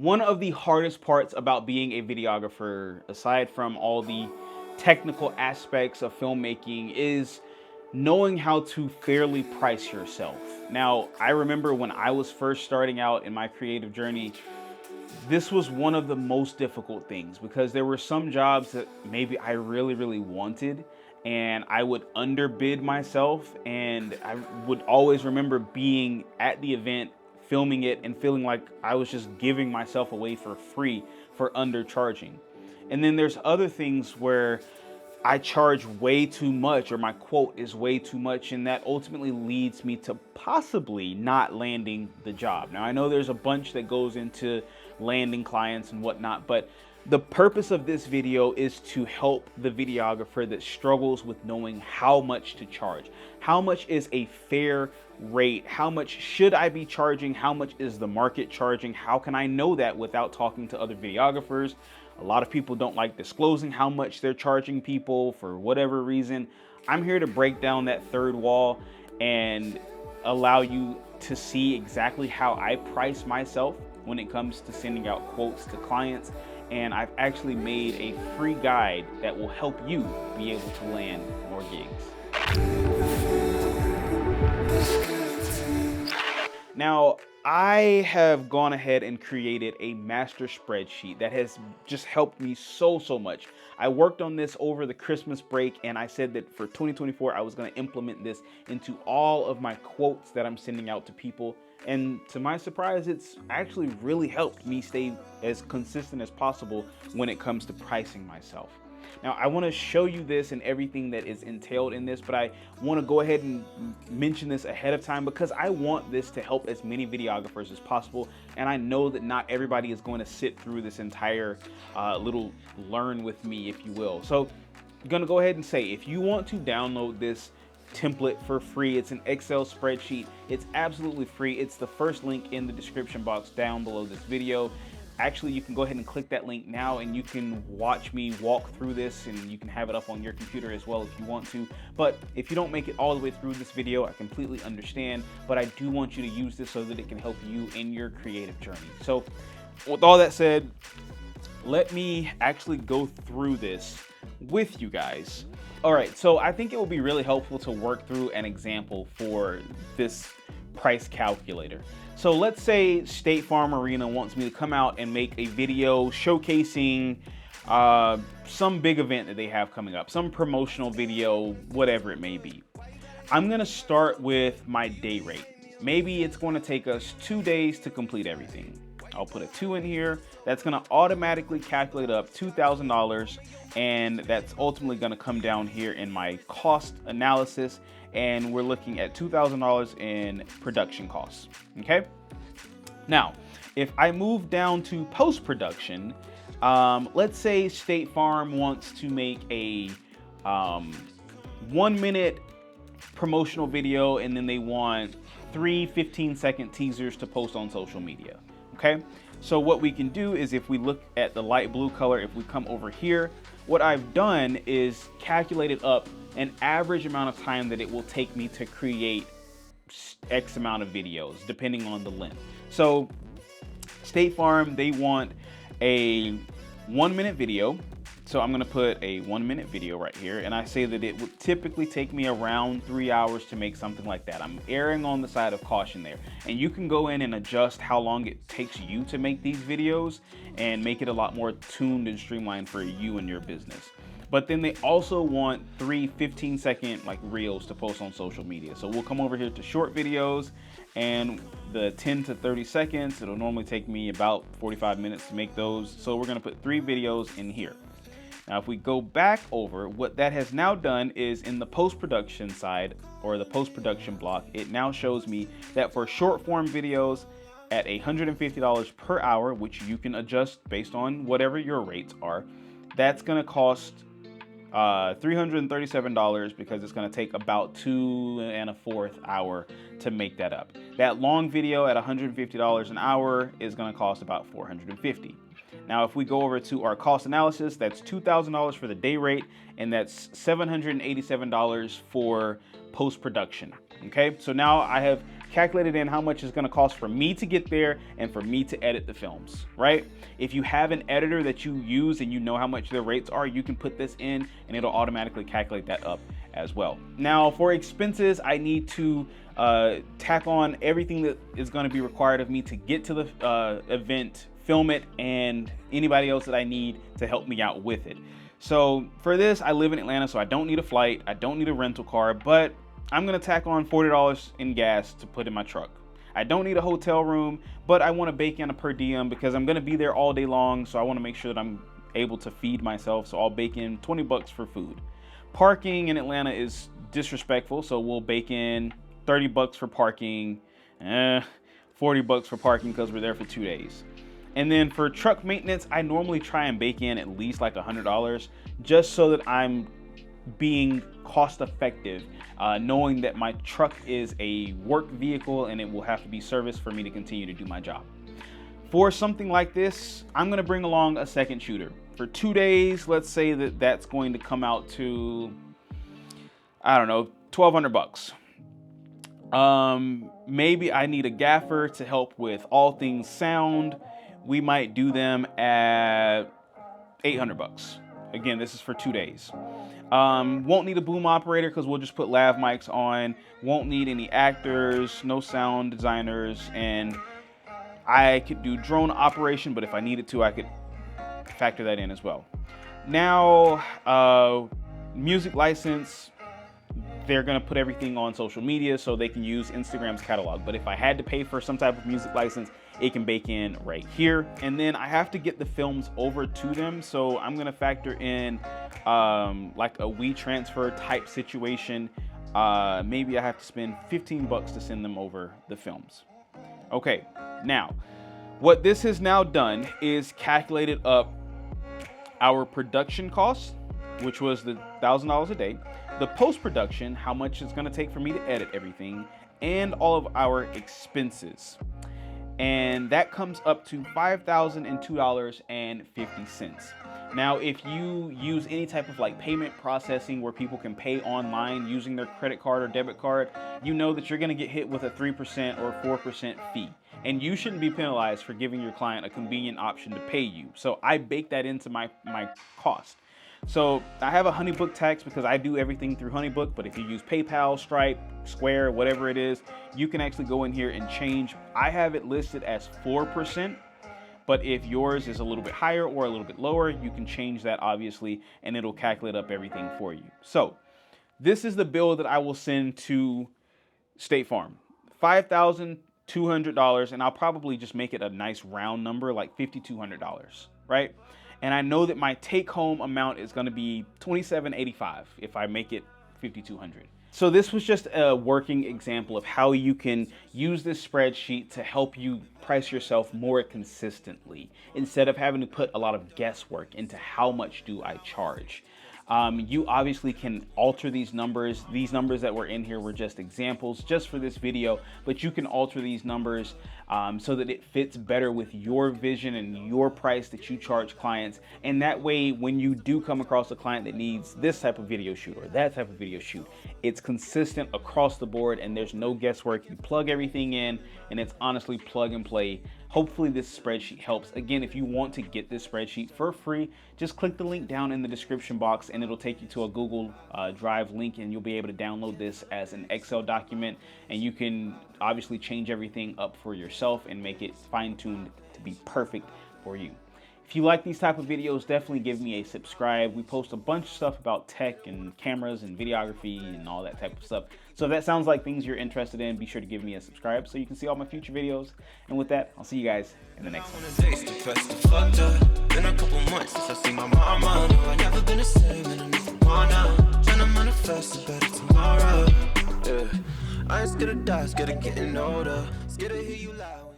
One of the hardest parts about being a videographer, aside from all the technical aspects of filmmaking, is knowing how to fairly price yourself. Now, I remember when I was first starting out in my creative journey, this was one of the most difficult things because there were some jobs that maybe I really wanted, and I would underbid myself, and I would always remember being at the event, filming it, and feeling like I was just giving myself away for free for undercharging. And then there's other things where I charge way too much, or my quote is way too much, and that ultimately leads me to possibly not landing the job. Now, I know there's a bunch that goes into landing clients and whatnot, but the purpose of this video is to help the videographer that struggles with knowing how much to charge. How much is a fair rate? How much should I be charging? How much is the market charging? How can I know that without talking to other videographers? A lot of people don't like disclosing how much they're charging people for whatever reason. I'm here to break down that third wall and allow you to see exactly how I price myself when it comes to sending out quotes to clients. And I've actually made a free guide that will help you be able to land more gigs. Now, I have gone ahead and created a master spreadsheet that has just helped me so much. I worked on this over the Christmas break, and I said that for 2024, I was going to implement this into all of my quotes that I'm sending out to people. And to my surprise, it's actually really helped me stay as consistent as possible when it comes to pricing myself. Now, I want to show you this and everything that is entailed in this, but I want to go ahead and mention this ahead of time because I want this to help as many videographers as possible. And I know that not everybody is going to sit through this entire little learn with me, if you will. So I'm going to go ahead and say, if you want to download this template for free, it's an Excel spreadsheet. It's absolutely free. It's the first link in the description box down below this video. Actually, you can go ahead and click that link now and you can watch me walk through this, and you can have it up on your computer as well if you want to. But if you don't make it all the way through this video, I completely understand, but I do want you to use this so that it can help you in your creative journey. So with all that said, let me actually go through this with you guys. All right, so I think it will be really helpful to work through an example for this price calculator. So let's say State Farm Arena wants me to come out and make a video showcasing some big event that they have coming up, some promotional video, whatever it may be. I'm gonna start with my day rate. Maybe it's going to take us 2 days to complete everything. I'll put a 2 in here. That's going to automatically calculate up $2,000, and that's ultimately going to come down here in my cost analysis, and we're looking at $2,000 in production costs. Okay. Now, if I move down to post-production, let's say State Farm wants to make a 1-minute promotional video, and then they want 3 15-second teasers to post on social media. Okay, so what we can do is, if we look at the light blue color, if we come over here, what I've done is calculated up an average amount of time that it will take me to create X amount of videos, depending on the length. So State Farm, they want a 1-minute video. So I'm going to put a 1-minute video right here, and I say that it would typically take me around 3 hours to make something like that. I'm erring on the side of caution there, and you can go in and adjust how long it takes you to make these videos and make it a lot more tuned and streamlined for you and your business. But then they also want 3 15-second like reels to post on social media. So we'll come over here to short videos, and the 10 to 30 seconds, it'll normally take me about 45 minutes to make those. So we're going to put 3 videos in here. Now, if we go back over, what that has now done is, in the post-production side, or the post-production block, it now shows me that for short form videos at $150 per hour, which you can adjust based on whatever your rates are, that's going to cost $337 because it's going to take about 2 1/4 hour to make that up. That long video at $150 an hour is going to cost about $450. Now, if we go over to our cost analysis, that's $2,000 for the day rate, and that's $787 for post-production. Okay, so now I have calculated in how much it's gonna cost for me to get there and for me to edit the films, right? If you have an editor that you use and you know how much their rates are, you can put this in and it'll automatically calculate that up as well. Now for expenses, I need to tack on everything that is going to be required of me to get to the event, film it, and anybody else that I need to help me out with it. So for this, I live in Atlanta, so I don't need a flight, I don't need a rental car, but I'm gonna tack on $40 in gas to put in my truck. I don't need a hotel room, but I want to bake in a per diem because I'm gonna be there all day long, so I want to make sure that I'm able to feed myself, so I'll bake in 20 bucks for food. Parking in Atlanta is disrespectful, so we'll bake in 30 bucks for parking, 40 bucks for parking because we're there for 2 days. And then for truck maintenance, I normally try and bake in at least like $100 just so that I'm being cost effective, knowing that my truck is a work vehicle and it will have to be serviced for me to continue to do my job. For something like this, I'm gonna bring along a second shooter. For 2 days, let's say that that's going to come out to, I don't know, 1,200 bucks. Maybe I need a gaffer to help with all things sound. We might do them at 800 bucks. Again, this is for 2 days. Won't need a boom operator because we'll just put lav mics on. Won't need any actors, no sound designers, and I could do drone operation, but if I needed to, I could factor that in as well. Now, music license, they're gonna put everything on social media so they can use Instagram's catalog. But if I had to pay for some type of music license, it can bake in right here. And then I have to get the films over to them. So I'm gonna factor in like a WeTransfer type situation. Maybe I have to spend 15 bucks to send them over the films. Okay, now, what this has now done is calculated up our production costs, which was the $1,000 a day, the post-production, how much it's gonna take for me to edit everything, and all of our expenses. And that comes up to $5,002.50. Now, if you use any type of like payment processing where people can pay online using their credit card or debit card, you know that you're gonna get hit with a 3% or 4% fee. And you shouldn't be penalized for giving your client a convenient option to pay you. So I bake that into my cost. So I have a Honeybook tax because I do everything through Honeybook, but if you use PayPal, Stripe, Square, whatever it is, you can actually go in here and change. I have it listed as 4%, but if yours is a little bit higher or a little bit lower, you can change that obviously, and it'll calculate up everything for you. So this is the bill that I will send to State Farm, $5,200, and I'll probably just make it a nice round number, like $5,200, right? And I know that my take-home amount is going to be $2,785 if I make it $5,200. So this was just a working example of how you can use this spreadsheet to help you price yourself more consistently instead of having to put a lot of guesswork into how much do I charge. You obviously can alter these numbers. These numbers that were in here were just examples just for this video, but you can alter these numbers so that it fits better with your vision and your price that you charge clients. And that way, when you do come across a client that needs this type of video shoot or that type of video shoot, it's consistent across the board and there's no guesswork. You plug everything in and it's honestly plug and play. Hopefully this spreadsheet helps. Again, if you want to get this spreadsheet for free, just click the link down in the description box and it'll take you to a Google Drive link and you'll be able to download this as an Excel document, and you can obviously change everything up for yourself and make it fine-tuned to be perfect for you. If you like these type of videos, definitely give me a subscribe. We post a bunch of stuff about tech and cameras and videography and all that type of stuff. So if that sounds like things you're interested in, be sure to give me a subscribe so you can see all my future videos. And with that, I'll see you guys in the next one. Been a couple months since I see my mama. I never been the same and I need to wanna trying to manifest a better tomorrow. I ain't scared to die, scared of getting older, scared to hear you loud.